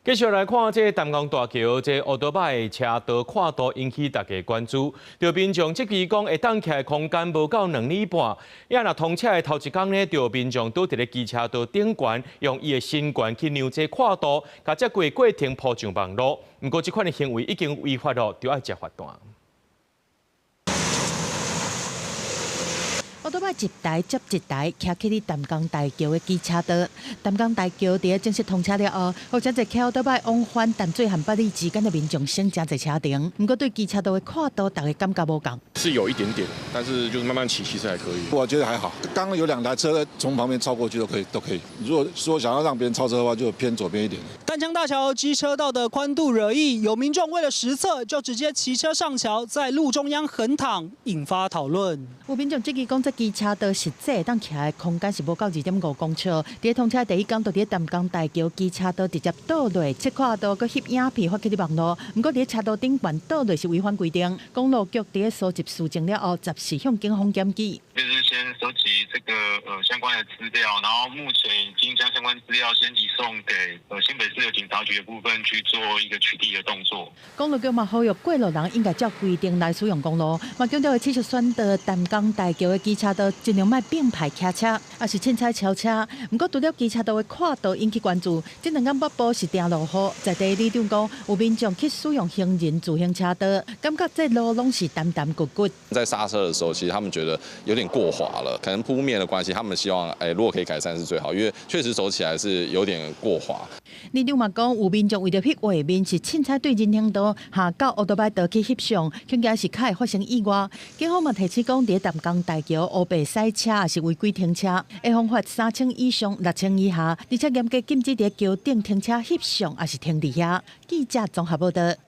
繼續來看這淡江大橋，這烏多擺車道跨度引起大家關注。就民眾質疑講，會當徛的空間無夠2里半，也若通車的頭一天呢，就民眾倒佇咧機車道頂懸，用伊的身懸去讓這跨度，甲接過程鋪上網絡。不過，這款的行為已經違法了，就要吃罰單。烏多擺一台接一台徛起伫淡江大橋的機車道，淡江大橋佇正式通車了後，或者在徛烏多擺往返淡水和八里之間的民眾省真儕車程。不過對機車道的跨度，大家感覺無同。是有一點點，但是就是慢慢騎，其實還可以。我覺得還好，剛剛有2台車從旁邊超過去都可以。如果說想要讓別人超車的話，就偏左邊一點。淡江大橋機車道的寬度惹議，有民眾為了實測，就直接騎車上橋，在路中央橫躺，引發討論。有民眾質疑講，這機車道實際當徛的空間是無夠2.5公尺。佇通車第一天，就佇淡江大橋機車道直接倒落，切跨度佮翕影片發去網絡。不過佇車道頂懸倒落是違反規定。公路局佇收集事情了後，及時向警方檢舉。就是先收集這個相關的資料，然後目前已經將相關資料先移送給新北市的警察局的部分去做一個取締的動作。公路局嘛呼籲過路人應該照規定來使用公路，嘛強調會持續選擇淡江大橋的機車道，盡量賣並排騎車，也是凊彩超車。不過除了機車道的跨度引起關注，這2天北部是定路雨，在地里長講有民眾去使用行人自行車道，感覺這路攏是澹澹骨骨。在剎車的時候，其實他們覺得有點過滑了，可能鋪面的關係，他們希望如果可以改善是最好，因為確實走起來是有點過滑。里長嘛講，有民眾為了翕畫面是凊彩對人行道下到烏多擺道去翕相，恐驚是較會發生意外。警方嘛提醒講，佇淡江大橋烏白塞車也是違規停車，會罰款3000以上6000以下，而且嚴格禁止佇橋頂停車翕相，也是停佇遐。記者綜合報道。